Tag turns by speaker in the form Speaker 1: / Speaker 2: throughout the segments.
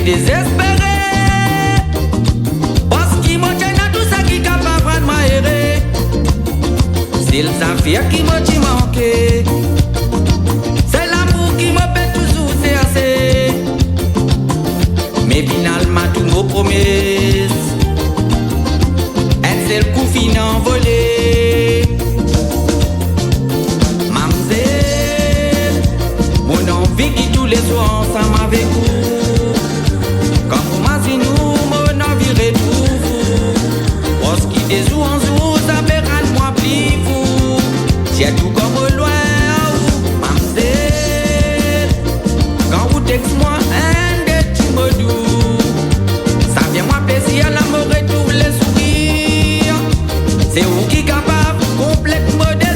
Speaker 1: désespéré. Parce qu'il m'a tient dans tout ça qui est capable de m'aérer. C'est le saphir qui m'a dit manqué. C'est l'amour qui me fait toujours c'est assez. Mais finalement tout nos promesses, c'est le coup fini envolé. Mamzelle, mon envie qui tous les soirs ensemble avec vous. Quand vous m'avez nous, mon envie retrouve vous. Parce qu'il des jours en jour, ça fait rendre moi plus fou. C'est tout comme au loin, mamzelle. Quand vous textez moi un des petits mots doux, ça vient moi plaisir, la me retrouve les sourires. C'est vous qui capable, complète mon désir.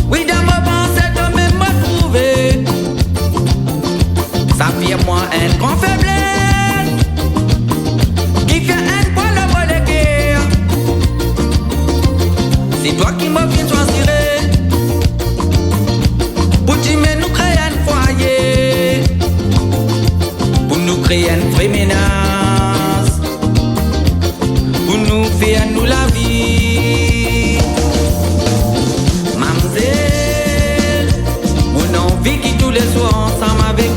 Speaker 1: Oui, dans ma pensée, quand même m'a trouvé. Ça fait moi un grand faiblesse qui fait un point la voie de guerre. C'est toi qui m'as bien choisi pour t'aimer nous créer un foyer, pour nous créer un vrai ménage, pour nous faire nous la vie. Mamzelle, mon envie qui tous les soirs ensemble avec